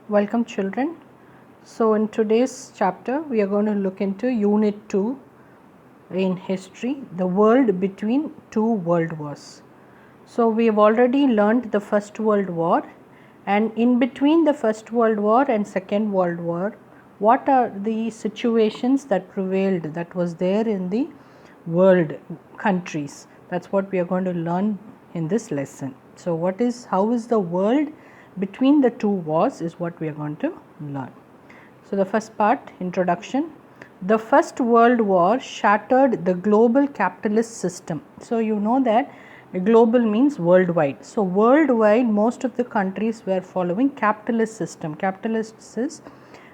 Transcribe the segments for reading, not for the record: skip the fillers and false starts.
Welcome children. So in today's chapter we are going to look into unit 2 in history, the world between two world wars. So we have already learned the First World War, and in between the First World War and Second World War, what are the situations that prevailed, that was there in the world countries. That's what we are going to learn in this lesson. So how is the world between the two wars is what we are going to learn. So the first part, introduction. The First World War shattered the global capitalist system. So you know that global means worldwide. So worldwide most of the countries were following capitalist system. Capitalist is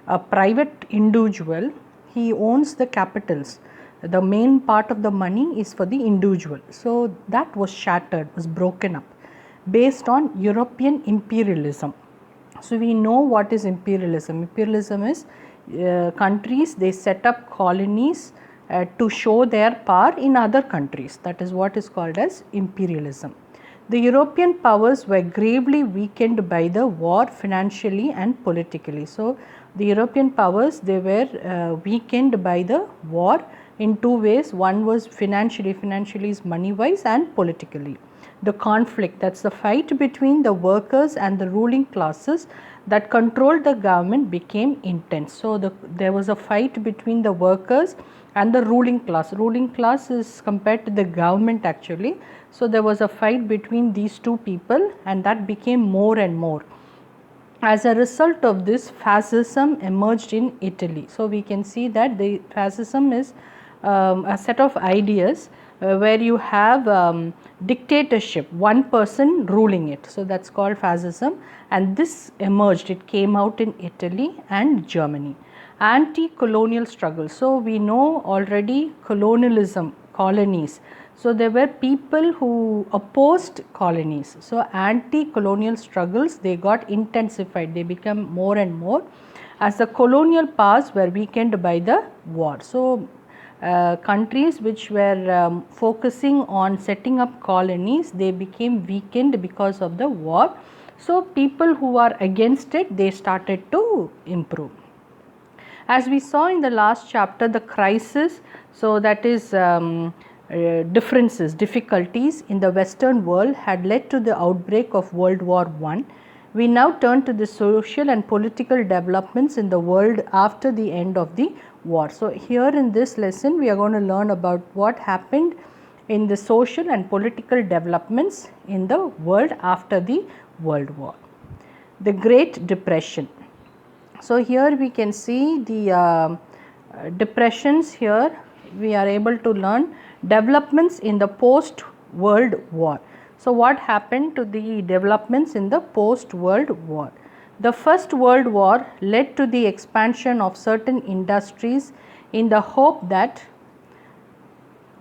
a private individual, he owns the capitals. The main part of the money is for the individual. So that was shattered, was broken up based on European imperialism. So we know what is imperialism. Imperialism is countries, they set up colonies to show their power in other countries. That is what is called as imperialism. The European powers were gravely weakened by the war financially and politically. So the European powers, they were weakened by the war in two ways. One was financially is money wise, and politically. The conflict, that is the fight between the workers and the ruling classes that controlled the government, became intense. So there was a fight between the workers and the ruling class. Ruling class is compared to the government actually. So there was a fight between these two people, and that became more and more. As a result of this, fascism emerged in Italy. So we can see that the fascism is a set of ideas where you have dictatorship, one person ruling it. So that's called fascism, and this emerged, it came out in Italy and Germany. Anti-colonial struggle. So we know already colonialism, colonies. So there were people who opposed colonies. So anti-colonial struggles, they got intensified, they become more and more as the colonial powers were weakened by the war. So countries which were focusing on setting up colonies, they became weakened because of the war. So people who are against it, they started to improve. As we saw in the last chapter, the crisis, so that is differences, difficulties in the Western world had led to the outbreak of World War I. We now turn to the social and political developments in the world after the end of the war. So here in this lesson we are going to learn about what happened in the social and political developments in the world after the World War. The Great Depression. So here we can see the depressions. Here we are able to learn developments in the post World War. So what happened to the developments in the post World War? The First World War led to the expansion of certain industries in the hope that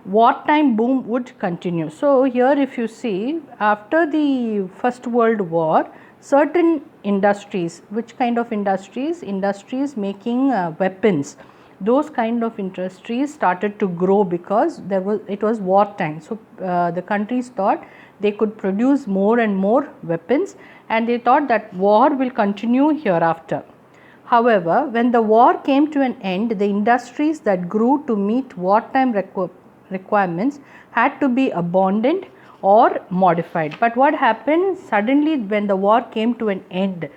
wartime boom would continue. So here if you see, after the First World War, certain industries, which kind of industries? Industries making weapons, those kind of industries started to grow because it was wartime. So the countries thought they could produce more and more weapons, and they thought that war will continue hereafter. However, when the war came to an end, the industries that grew to meet wartime requirements had to be abandoned or modified. But what happened suddenly when the war came to an end?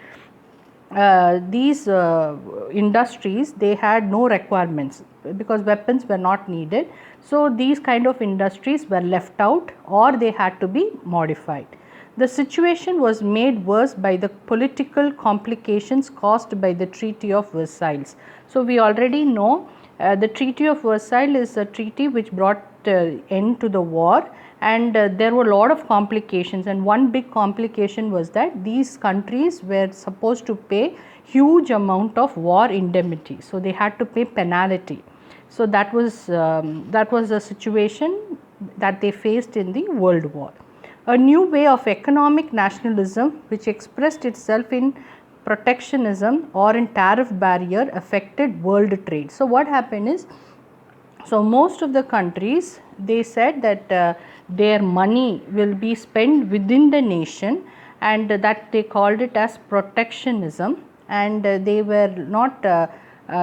These industries, they had no requirements because weapons were not needed. So these kind of industries were left out or they had to be modified. The situation was made worse by the political complications caused by the Treaty of Versailles. So we already know the Treaty of Versailles is a treaty which brought end to the war, and there were a lot of complications, and one big complication was that these countries were supposed to pay huge amount of war indemnity. So they had to pay penalty. So that was a situation that they faced in the World War. A new way of economic nationalism which expressed itself in protectionism or in tariff barrier affected world trade. So what happened is, so most of the countries, they said that their money will be spent within the nation, and that they called it as protectionism, and they were not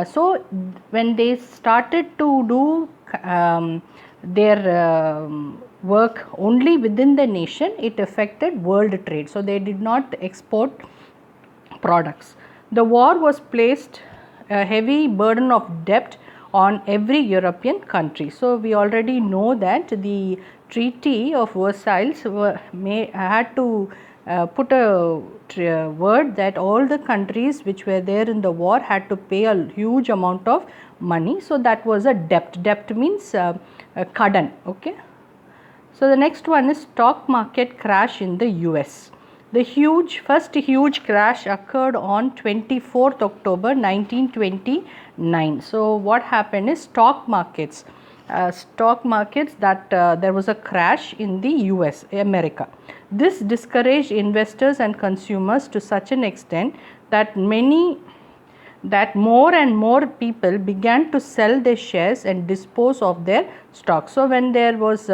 so when they started to do their work only within the nation, it affected world trade. So they did not export products. The war was placed a heavy burden of debt on every European country. So we already know that the Treaty of Versailles had to put a word that all the countries which were there in the war had to pay a huge amount of money. So that was a debt. Debt means a kadan. Okay. So the next one is stock market crash in the US. The first huge crash occurred on 24th October 1929. So what happened is stock markets that there was a crash in the US, America. This discouraged investors and consumers to such an extent that more and more people began to sell their shares and dispose of their stocks. So when there was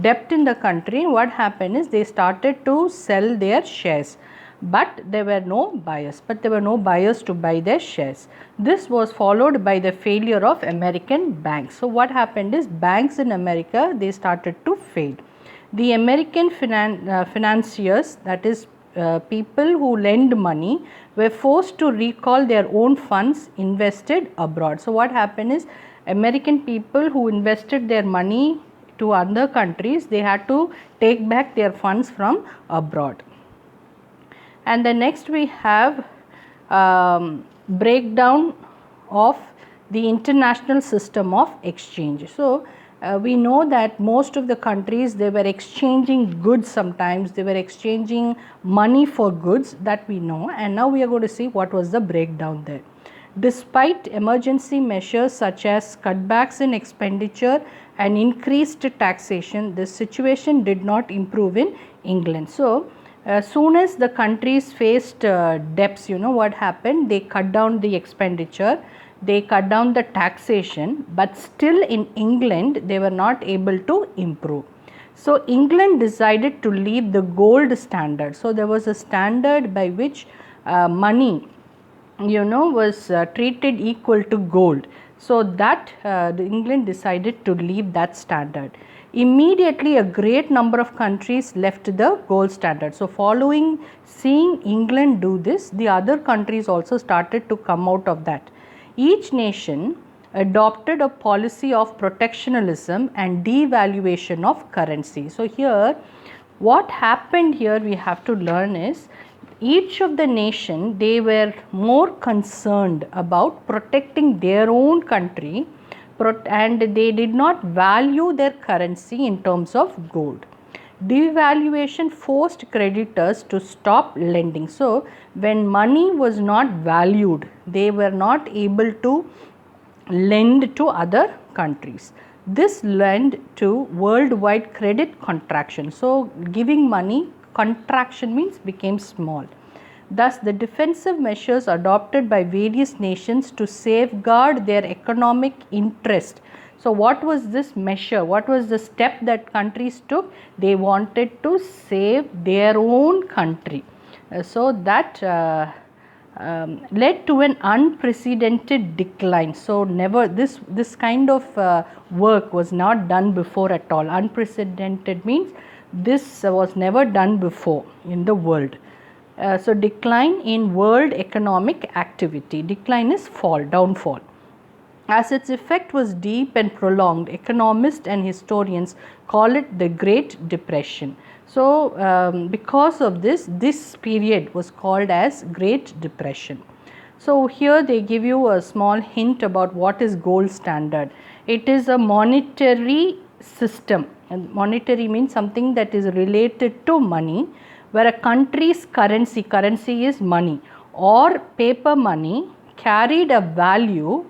debt in the country, what happened is they started to sell their shares, but there were no buyers to buy their shares. This was followed by the failure of American banks. So what happened is banks in America, they started to fail. The American financiers, that is people who lend money, were forced to recall their own funds invested abroad. So what happened is American people who invested their money to other countries, they had to take back their funds from abroad. And the next we have breakdown of the international system of exchange. So we know that most of the countries, they were exchanging goods sometimes, they were exchanging money for goods, that we know, and now we are going to see what was the breakdown there. Despite emergency measures such as cutbacks in expenditure and increased taxation, the situation did not improve in England. So as soon as the countries faced debts, you know what happened? They cut down the expenditure, they cut down the taxation, but still in England they were not able to improve. So England decided to leave the gold standard. So there was a standard by which money, you know, was treated equal to gold. So that England decided to leave that standard. Immediately a great number of countries left the gold standard. So seeing England do this, the other countries also started to come out of that. Each nation adopted a policy of protectionism and devaluation of currency. So here what happened here we have to learn is, each of the nation, they were more concerned about protecting their own country, and they did not value their currency in terms of gold. Devaluation forced creditors to stop lending. So when money was not valued, they were not able to lend to other countries. This led to worldwide credit contraction. So giving money, contraction means became small. Thus the defensive measures adopted by various nations to safeguard their economic interest. So what was this measure? What was the step that countries took? They wanted to save their own country. So that led to an unprecedented decline. So never this kind of work was not done before at all. Unprecedented means this was never done before in the world. So decline in world economic activity. Decline is fall, downfall. As its effect was deep and prolonged, economists and historians call it the Great Depression. So because of this period was called as Great Depression. So here they give you a small hint about what is gold standard. It is a monetary system, and monetary means something that is related to money, where a country's currency is money or paper money carried a value.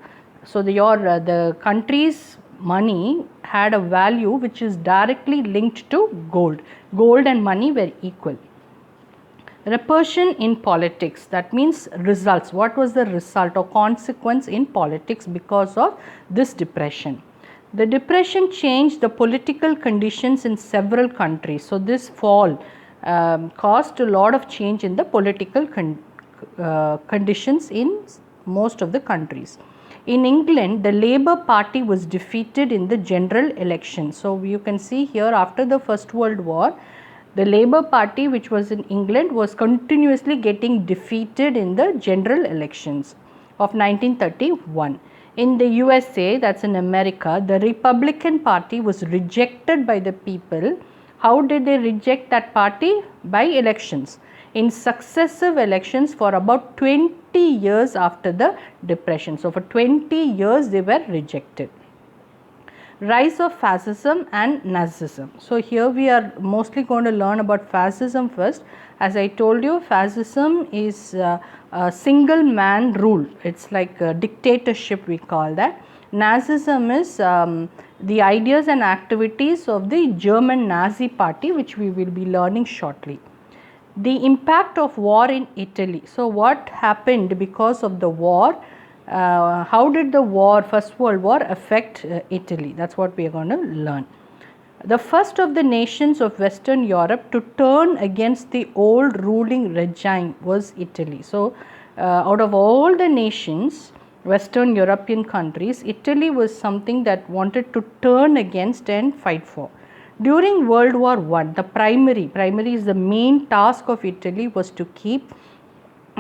So the country's money had a value which is directly linked to gold. Gold and money were equal. Repercussion in politics, that means results. What was the result or consequence in politics because of this depression? The depression changed the political conditions in several countries. So this fall caused a lot of change in the political conditions in most of the countries. In England, the Labour Party was defeated in the general election. So, you can see here after the First World War, the Labour Party, which was in England, was continuously getting defeated in the general elections of 1931. In the USA, that's in America, the Republican Party was rejected by the people. How did they reject that party? By elections. In successive elections for about 20 years after the Depression. So, for 20 years they were rejected. Rise of fascism and Nazism. So, here we are mostly going to learn about fascism first. As I told you, fascism is a single man rule. It's like a dictatorship, we call that. Nazism is the ideas and activities of the German Nazi party, which we will be learning shortly. The impact of war in Italy. So, what happened because of the war? How did the war, First World War, affect Italy? That's what we are going to learn. The first of the nations of Western Europe to turn against the old ruling regime was Italy. So, out of all the nations, Western European countries, Italy was something that wanted to turn against and fight for. During World War I, the primary is the main task of Italy was to keep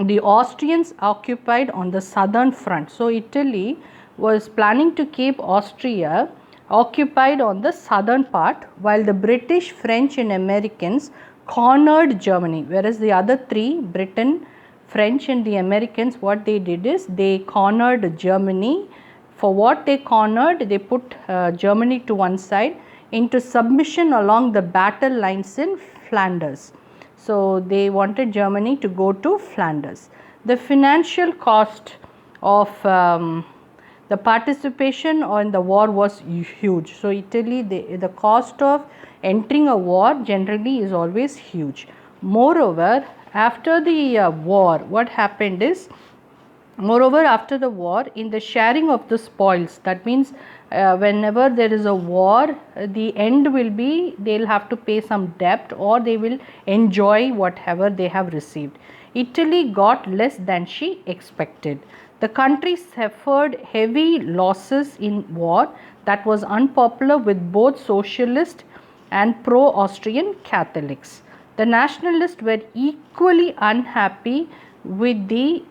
the Austrians occupied on the southern front. So, Italy was planning to keep Austria occupied on the southern part, while the British, French and Americans cornered Germany, whereas the other three, Britain, French and the Americans, what they did is they cornered Germany. For what they cornered, they put Germany to one side into submission along the battle lines in Flanders. So, they wanted Germany to go to Flanders. The financial cost of the participation in the war was huge. So, Italy, the cost of entering a war generally is always huge. Moreover, after the war, what happened is, after the war, in the sharing of the spoils, that means whenever there is a war, the end will be they will have to pay some debt or they will enjoy whatever they have received. Italy got less than she expected. The country suffered heavy losses in war that was unpopular with both socialist and pro-Austrian Catholics. The nationalists were equally unhappy with the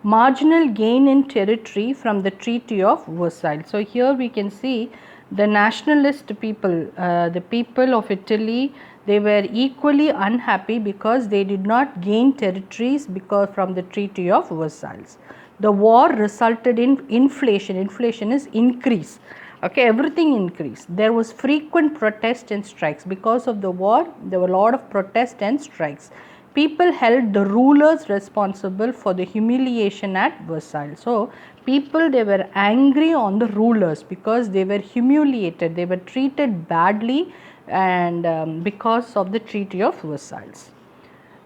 marginal gain in territory from the Treaty of Versailles. So, here we can see the nationalist people, the people of Italy, they were equally unhappy because they did not gain territories because from the Treaty of Versailles. The war resulted in inflation. Inflation is increase. Okay, everything increased. There was frequent protest and strikes. Because of the war, there were a lot of protest and strikes. People held the rulers responsible for the humiliation at Versailles. So, people, they were angry on the rulers because they were humiliated, they were treated badly, and because of the Treaty of Versailles.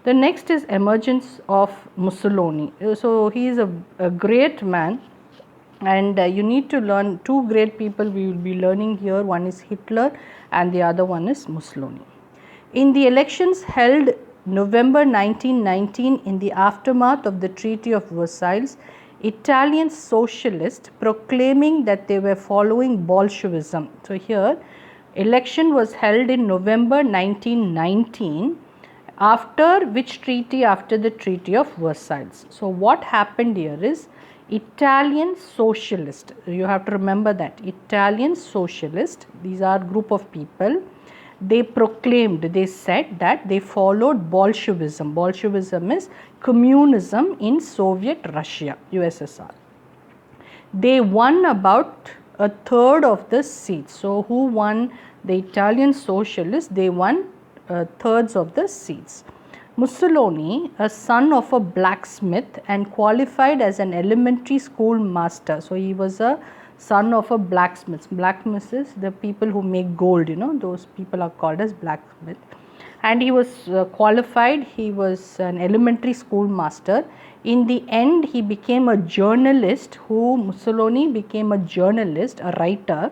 The next is emergence of Mussolini. So, he is a great man, and you need to learn two great people we will be learning here. One is Hitler and the other one is Mussolini. In the elections held November 1919, in the aftermath of the Treaty of Versailles, Italian socialists proclaiming that they were following Bolshevism. So, here election was held in November 1919, after which treaty? After the Treaty of Versailles. So, what happened here is Italian socialist, you have to remember that Italian socialist, these are group of people, they proclaimed, they said that they followed Bolshevism. Bolshevism is communism in Soviet Russia, USSR. They won about a third of the seats. So, who won? The Italian socialists, they won thirds of the seats. Mussolini, a son of a blacksmith and qualified as an elementary school master. So, he was a son of a blacksmith. Blacksmith is the people who make gold, those people are called as blacksmith. And he was qualified, he was an elementary school master. In the end, he became a journalist, Mussolini became a journalist, a writer.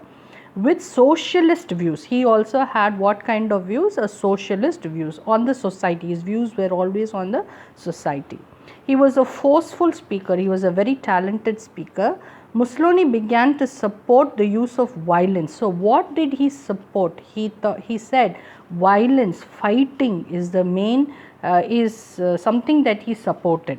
with socialist views. He also had what kind of views? A socialist views on the society. His views were always on the society. He was a forceful speaker. He was a very talented speaker. Mussolini began to support the use of violence. So what did he support? He said violence, fighting is the main something that he supported,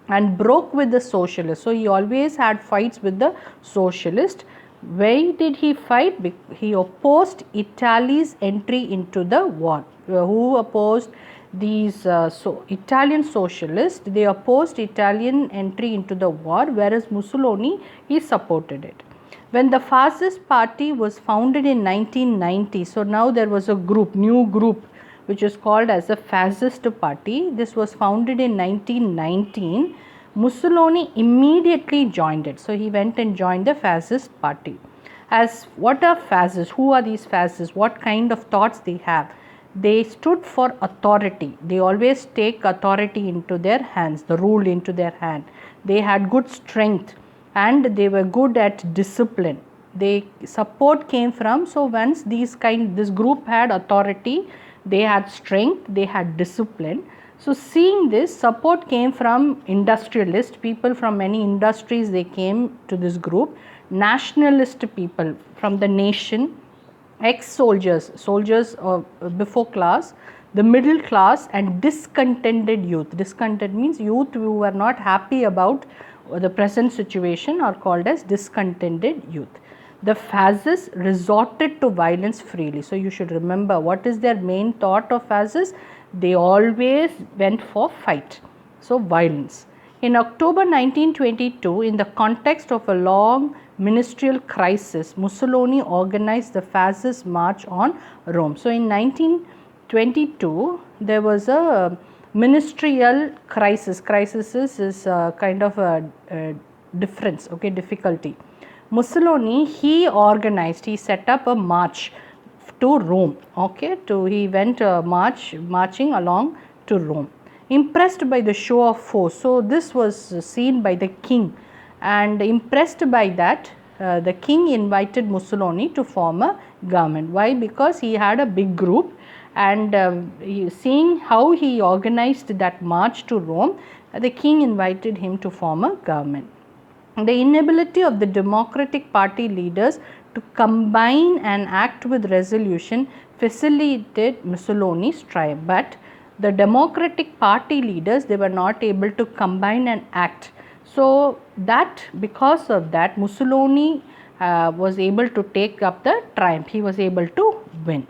and broke with the socialists. So he always had fights with the socialists. Why did he fight? He opposed Italy's entry into the war. Who opposed these Italian socialists? They opposed Italian entry into the war, whereas Mussolini, he supported it. When the Fascist Party was founded in 1990, so now there was a group, new group, which is called as the Fascist Party. This was founded in 1919. Mussolini immediately joined it. So he went and joined the Fascist Party. As what are fascists? Who are these fascists? What kind of thoughts they have? They stood for authority. They always take authority into their hands, the rule into their hand. They had good strength and they were good at discipline. They support came from, so once this group had authority, they had strength, they had discipline. So seeing this, support came from industrialists, people from many industries, they came to this group. Nationalist people from the nation, ex-soldiers, soldiers before class, the middle class, and discontented youth. Discontent means youth who were not happy about the present situation are called as discontented youth. The fascists resorted to violence freely. So you should remember, what is their main thought of fascists? They always went for fight. So violence. In October 1922, in the context of a long ministerial crisis, Mussolini organized the fascist march on Rome. So in 1922, there was a ministerial crisis. Crisis is kind of a difference, okay, difficulty. Mussolini, he organized, he set up a march to Rome, okay, he went marching along to Rome, impressed by the show of force. So this was seen by the king, and impressed by that, the king invited Mussolini to form a government. Why? Because he had a big group, and seeing how he organized that march to Rome, the king invited him to form a government. The inability of the Democratic Party leaders to combine and act with resolution facilitated Mussolini's triumph. But the Democratic Party leaders, they were not able to combine and act. So that, because of that, Mussolini was able to take up the triumph. He was able to win.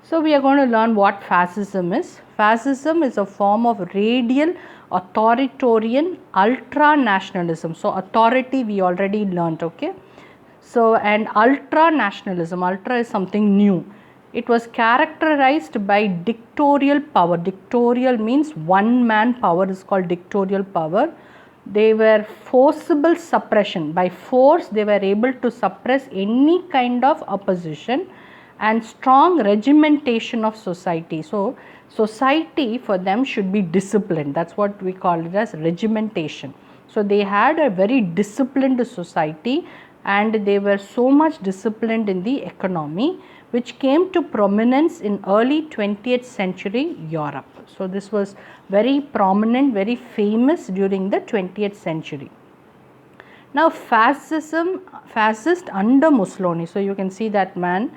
So we are going to learn what fascism is. Fascism is a form of radical authoritarian ultra-nationalism. So authority we already learnt, okay. So, and ultra-nationalism, ultra is something new. It was characterized by dictatorial power. Dictatorial means one man power is called dictatorial power. They were forcible suppression. By force they were able to suppress any kind of opposition, and strong regimentation of society. So society for them should be disciplined. That's what we call it as regimentation. So they had a very disciplined society, and they were so much disciplined in the economy, which came to prominence in early 20th century Europe. So this was very prominent, very famous during the 20th century. Now fascist under Mussolini. So you can see that man.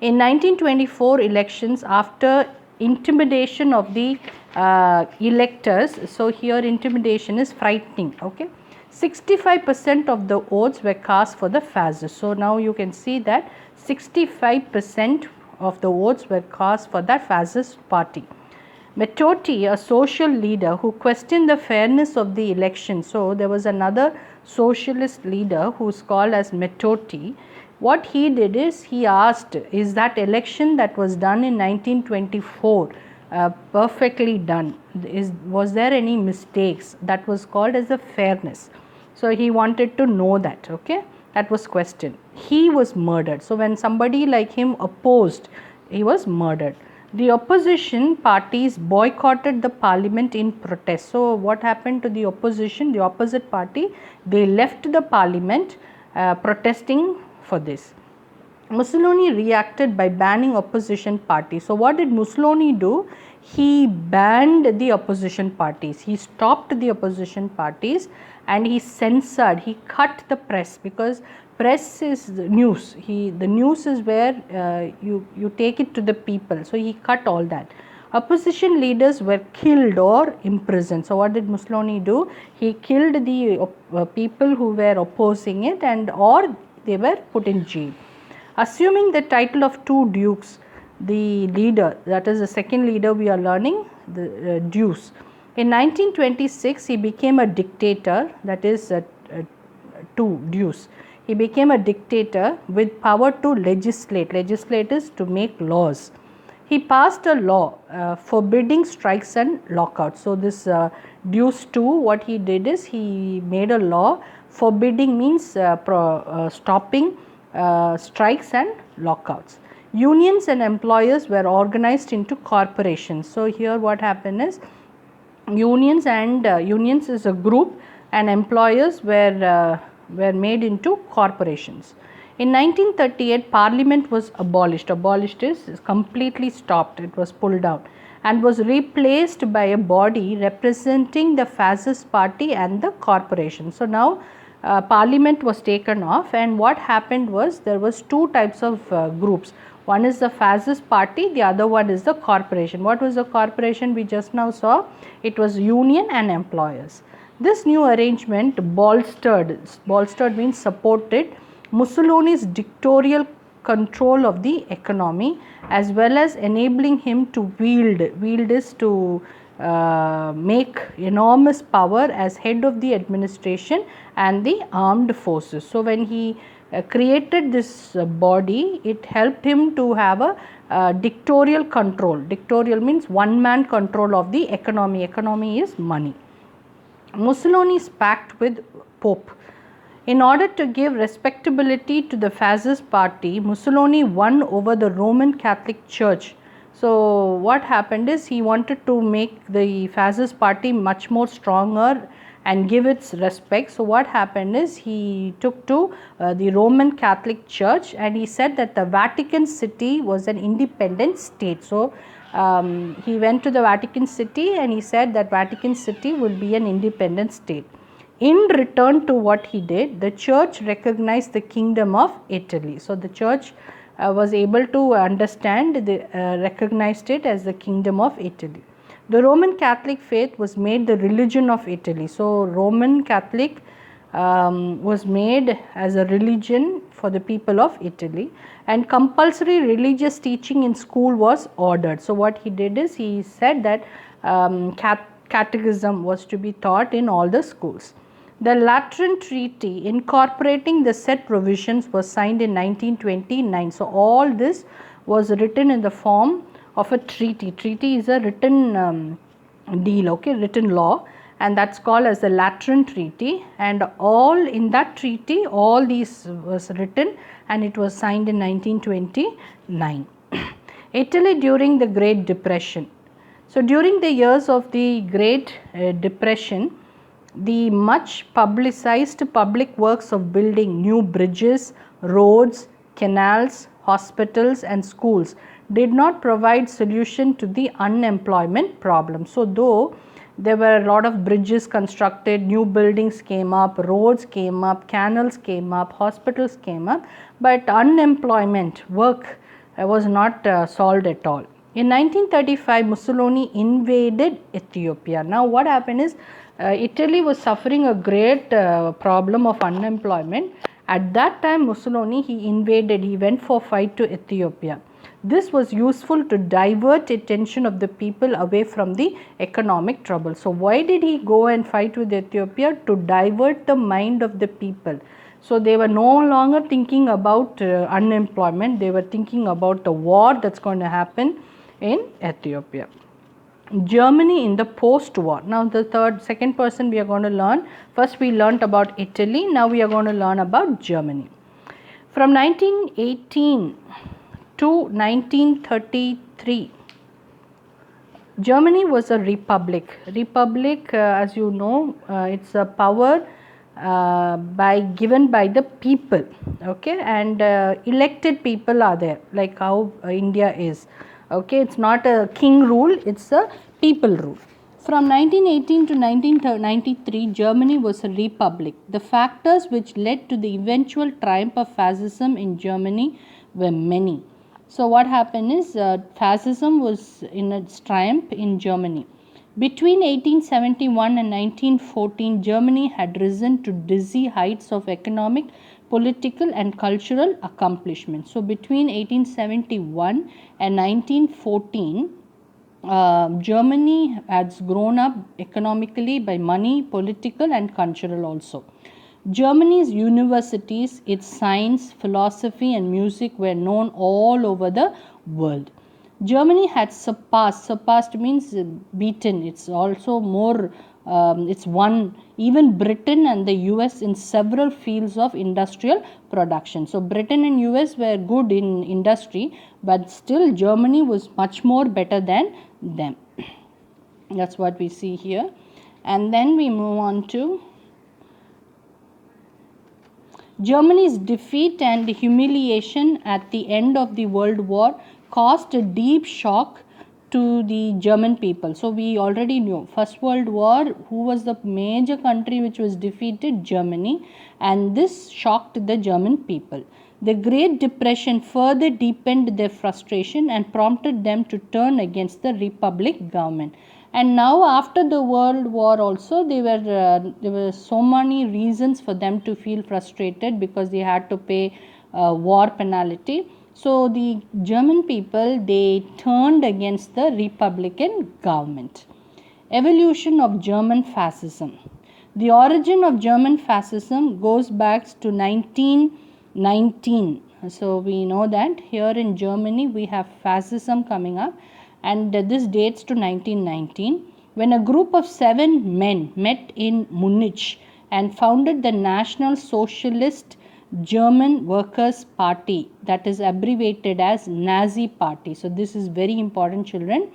In 1924 elections, after intimidation of the electors, so here intimidation is frightening, okay, 65% of the votes were cast for the fascists. So now you can see that 65% of the votes were cast for that fascist party. Matteotti, a social leader who questioned the fairness of the election. So there was another socialist leader who is called as Matteotti. What he did is, he asked, is that election that was done in 1924 perfectly done? Was there any mistakes? That was called as a fairness. So he wanted to know that, okay, that was question. He was murdered. So when somebody like him opposed, he was murdered. The opposition parties boycotted the parliament in protest. So what happened to the opposition? The opposite party, they left the parliament protesting for this. Mussolini reacted by banning opposition parties. So what did Mussolini do? He banned the opposition parties. He stopped the opposition parties and he censored, he cut the press, because press is the news. The news is where you take it to the people. So he cut all that. Opposition leaders were killed or imprisoned. So what did Mussolini do? He killed the people who were opposing it, and or they were put in jail. Assuming the title of two dukes, the leader, that is the second leader we are learning, the dukes. In 1926, he became a dictator, that is two dukes. He became a dictator with power to legislate. Legislate is to make laws. He passed a law forbidding strikes and lockouts. So this Deuce 2, what he did is he made a law forbidding, means stopping strikes and lockouts. Unions and employers were organized into corporations. So here what happened is unions is a group, and employers were made into corporations. In 1938, Parliament was abolished. Abolished is completely stopped, it was pulled down, and was replaced by a body representing the Fascist Party and the corporation. So now Parliament was taken off, and what happened was there was two types of groups. One is the Fascist Party, the other one is the corporation. What was the corporation we just now saw? It was union and employers. This new arrangement bolstered means supported Mussolini's dictatorial control of the economy, as well as enabling him to wield is to make enormous power as head of the administration and the armed forces. So when he created this body, it helped him to have a dictatorial control. Dictatorial means one man control of the economy. Economy is money. Mussolini's pact with Pope. In order to give respectability to the Fascist Party, Mussolini won over the Roman Catholic Church. So what happened is he wanted to make the Fascist Party much more stronger and give its respect. So what happened is he took to the Roman Catholic Church, and he said that the Vatican City was an independent state. So he went to the Vatican City and he said that Vatican City will be an independent state. In return to what he did, the church recognized the kingdom of Italy. So the church was able to understand, recognized it as the kingdom of Italy. The Roman Catholic faith was made the religion of Italy. So Roman Catholic was made as a religion for the people of Italy, and compulsory religious teaching in school was ordered. So what he did is he said that catechism was to be taught in all the schools. The Lateran Treaty incorporating the said provisions was signed in 1929. So all this was written in the form of a treaty. Treaty is a written deal, okay, written law, and that's called as the Lateran Treaty, and all in that treaty all these was written and it was signed in 1929. Italy during the Great Depression. So during the years of the Great Depression, the much publicized public works of building new bridges, roads, canals, hospitals and schools did not provide solution to the unemployment problem. So though there were a lot of bridges constructed, new buildings came up, roads came up, canals came up, hospitals came up, but unemployment work was not solved at all. In 1935, Mussolini invaded Ethiopia. Now what happened is Italy was suffering a great problem of unemployment. At that time Mussolini, he invaded, he went for fight to Ethiopia. This was useful to divert attention of the people away from the economic trouble. So why did he go and fight with Ethiopia? To divert the mind of the people. So they were no longer thinking about unemployment, they were thinking about the war that's going to happen in Ethiopia. Germany in the post-war. Now the second person we are going to learn. First we learnt about Italy, now we are going to learn about Germany. From 1918 to 1933, Germany was a republic. Republic, as you know, it's a power by given by the people, okay, and elected people are there, like how India is, okay. It's not a king rule, it's a people rule. From 1918 to 1993, Germany was a republic. The factors which led to the eventual triumph of fascism in Germany were many. So what happened is fascism was in its triumph in Germany. Between 1871 and 1914, Germany had risen to dizzy heights of economic, political, and cultural accomplishment. So between 1871 and 1914, Germany has grown up economically by money, political, and cultural also. Germany's universities, its science, philosophy, and music were known all over the world. Germany had surpassed means beaten, it's also more, it's won even Britain and the US in several fields of industrial production. So Britain and US were good in industry, but still Germany was much more better than them. That's what we see here. And then we move on to Germany's defeat and humiliation at the end of the World War caused a deep shock to the German people. So we already knew First World War, who was the major country which was defeated? Germany, and this shocked the German people. The Great Depression further deepened their frustration and prompted them to turn against the Republic government. And now after the World War also, there were so many reasons for them to feel frustrated because they had to pay war penalty. So the German people, they turned against the Republican government. Evolution of German fascism. The origin of German fascism goes back to 1919. So we know that here in Germany we have fascism coming up, and this dates to 1919, when a group of 7 men met in Munich and founded the National Socialist German Workers' Party, that is abbreviated as Nazi Party. So this is very important, children.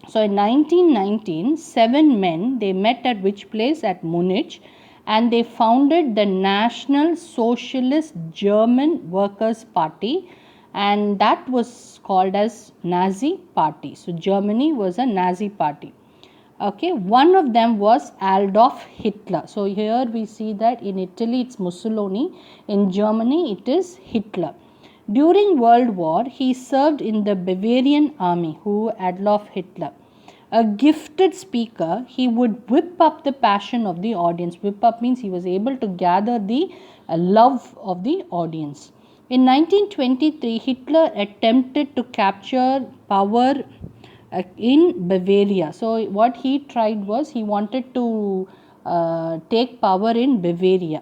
So in 1919, 7 men, they met at which place? At Munich, and they founded the National Socialist German Workers' Party, and that was called as Nazi Party. So Germany was a Nazi party. Okay, one of them was Adolf Hitler. So here we see that in Italy it's Mussolini, in Germany it is Hitler. During World War, he served in the Bavarian army. Who? Adolf Hitler. A gifted speaker, he would whip up the passion of the audience. Whip up means he was able to gather the love of the audience. In 1923, Hitler attempted to capture power in Bavaria. So what he tried was he wanted to take power in Bavaria.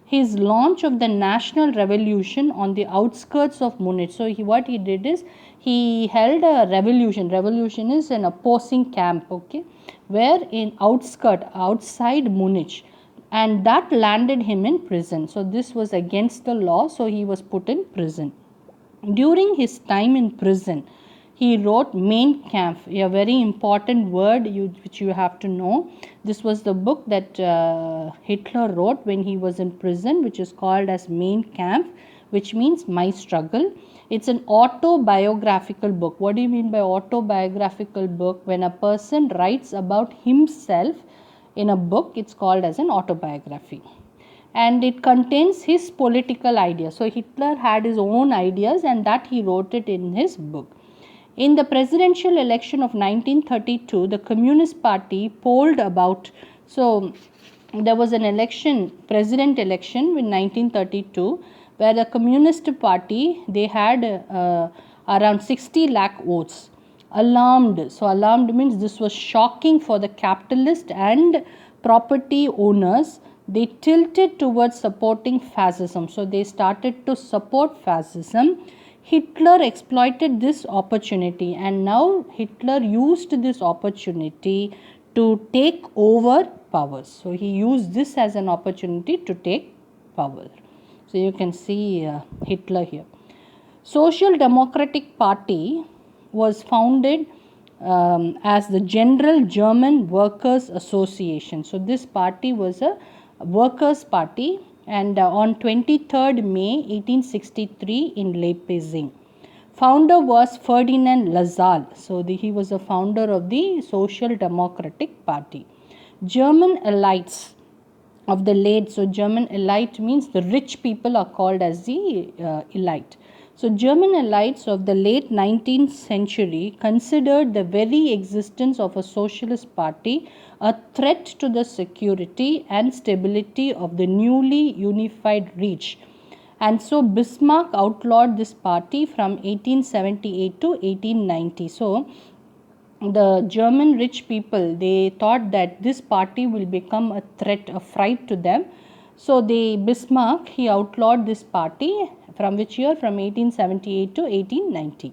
His launch of the national revolution on the outskirts of Munich. So what he did is he held a revolution. Revolution is an opposing camp, okay, where in outside Munich, and that landed him in prison. So this was against the law, so he was put in prison. During his time in prison, he wrote Mein Kampf, a very important word which you have to know. This was the book that Hitler wrote when he was in prison, which is called as Mein Kampf, which means my struggle. It's an autobiographical book. What do you mean by autobiographical book? When a person writes about himself in a book, it's called as an autobiography. And it contains his political ideas. So Hitler had his own ideas, and that he wrote it in his book. In the presidential election of 1932, the Communist Party polled about, so there was an election, president election in 1932, where the Communist Party, they had around 60 lakh votes. Alarmed, so alarmed means this was shocking for the capitalist and property owners. They tilted towards supporting fascism. So they started to support fascism. Hitler exploited this opportunity, and now Hitler used this opportunity to take over powers. So he used this as an opportunity to take power. So you can see Hitler here. Social Democratic Party was founded as the General German Workers Association. So this party was a Workers' Party, and on 23rd May 1863 in Leipzig. Founder was Ferdinand Lassalle. So he was a founder of the Social Democratic Party. German elites of the late, so German elite means the rich people are called as the elite. So German elites of the late 19th century considered the very existence of a socialist party a threat to the security and stability of the newly unified Reich. And so Bismarck outlawed this party from 1878 to 1890. So the German rich people, they thought that this party will become a threat, a fright to them. So Bismarck, he outlawed this party from which year? From 1878 to 1890.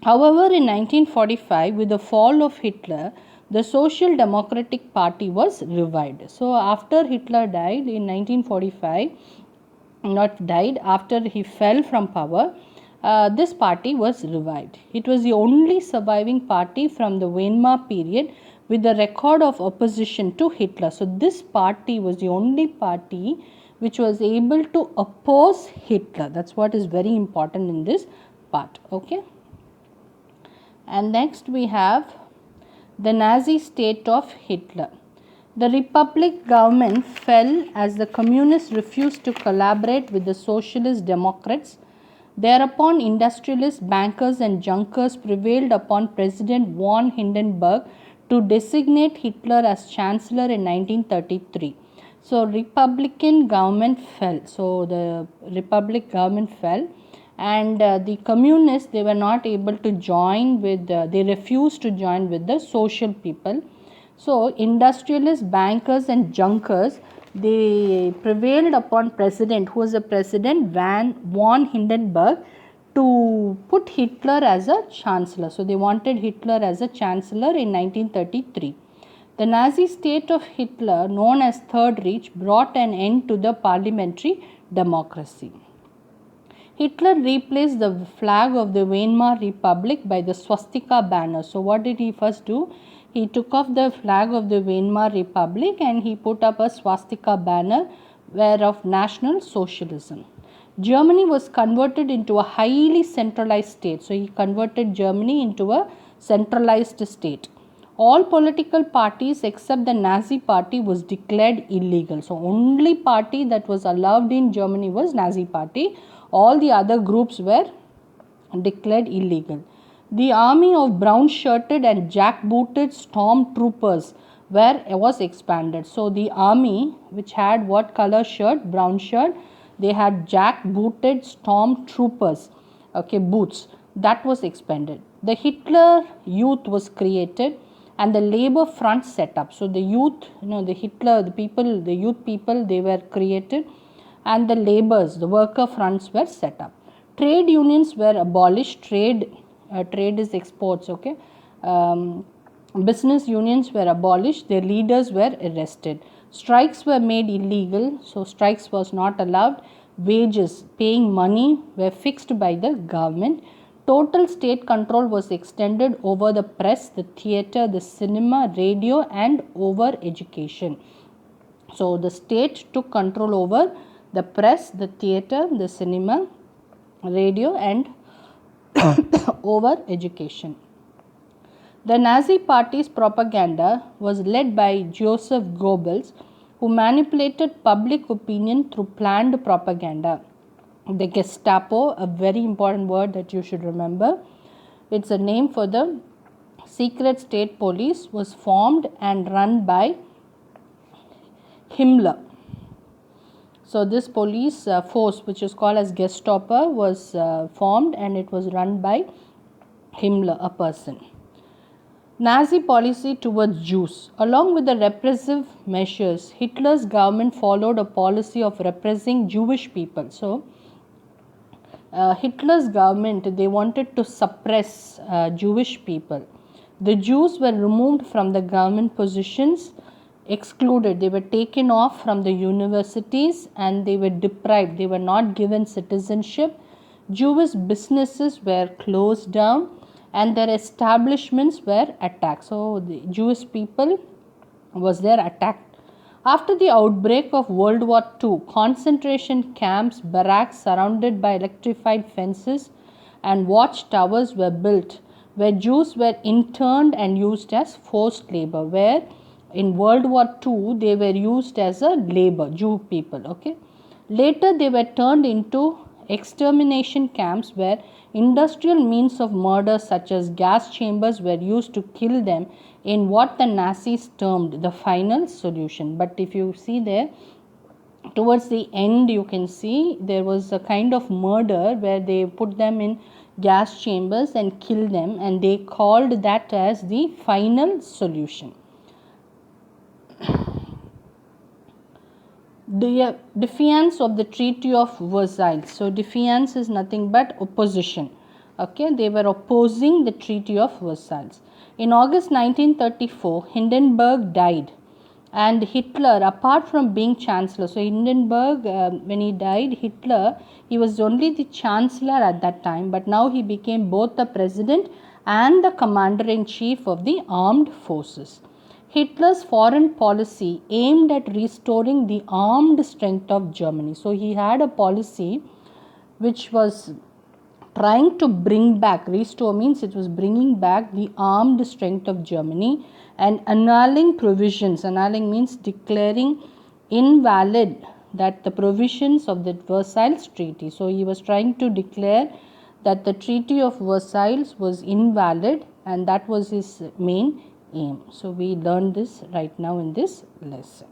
However, in 1945, with the fall of Hitler, the Social Democratic Party was revived. So after Hitler died in 1945, not died, after he fell from power, this party was revived. It was the only surviving party from the Weimar period with a record of opposition to Hitler. So this party was the only party which was able to oppose Hitler. That's what is very important in this part. Okay. And next we have the Nazi state of Hitler. The Republic government fell as the communists refused to collaborate with the Socialist Democrats. Thereupon, industrialists, bankers, and junkers prevailed upon President von Hindenburg to designate Hitler as Chancellor in 1933. So, Republican government fell. So, the Republic government fell, and the communists, they were not able to join with, they refused to join with the social people. So, industrialists, bankers, and junkers, they prevailed upon president, who was the president, von Hindenburg, to put Hitler as a chancellor. So, they wanted Hitler as a chancellor in 1933. The Nazi state of Hitler, known as Third Reich, brought an end to the parliamentary democracy. Hitler replaced the flag of the Weimar Republic by the swastika banner. So, what did he first do? He took off the flag of the Weimar Republic and he put up a swastika banner of National Socialism. Germany was converted into a highly centralized state. So, he converted Germany into a centralized state. All political parties except the Nazi party was declared illegal. So, only party that was allowed in Germany was Nazi party. All the other groups were declared illegal. The army of brown-shirted and jack-booted stormtroopers was expanded. So, the army which had what color shirt? Brown shirt. They had jack-booted stormtroopers, okay, boots. That was expanded. The Hitler Youth was created and the Labor Front set up. So, the youth, the Hitler, the people, the youth people, they were created, and the labors, the worker fronts were set up. Trade unions were abolished. Trade is exports, okay. Business unions were abolished. Their leaders were arrested. Strikes were made illegal. So, strikes was not allowed. Wages, paying money, were fixed by the government. Total state control was extended over the press, the theatre, the cinema, radio, and over education. So, the state took control over the press, the theatre, the cinema, radio, and over education. The Nazi Party's propaganda was led by Joseph Goebbels, who manipulated public opinion through planned propaganda. The Gestapo, a very important word that you should remember, it's a name for the secret state police, was formed and run by Himmler. So, this police force, which is called as Gestapo, was formed and it was run by Himmler, a person. Nazi policy towards Jews. Along with the repressive measures, Hitler's government followed a policy of repressing Jewish people. So, Hitler's government, they wanted to suppress Jewish people. The Jews were removed from the government positions, excluded. They were taken off from the universities and they were deprived. They were not given citizenship. Jewish businesses were closed down and their establishments were attacked. So, the Jewish people was there attacked. After the outbreak of World War II, concentration camps, barracks surrounded by electrified fences, and watchtowers were built where Jews were interned and used as forced labor, where in World War II they were used as a labor, Jew people. Okay. Later they were turned into extermination camps where industrial means of murder such as gas chambers were used to kill them in what the Nazis termed the final solution. But if you see there, towards the end you can see there was a kind of murder where they put them in gas chambers and killed them, and they called that as the final solution. The defiance of the Treaty of Versailles. So, defiance is nothing but opposition. Okay, they were opposing the Treaty of Versailles. In August 1934, Hindenburg died, and Hitler, apart from being chancellor, so Hindenburg, when he died, Hitler, he was only the chancellor at that time, but now he became both the president and the commander in chief of the armed forces. Hitler's foreign policy aimed at restoring the armed strength of Germany. So he had a policy which was trying to bring back, restore means it was bringing back the armed strength of Germany and annulling provisions. Annulling means declaring invalid that the provisions of the Versailles Treaty. So he was trying to declare that the Treaty of Versailles was invalid, and that was his main aim. So we learned this right now in this lesson.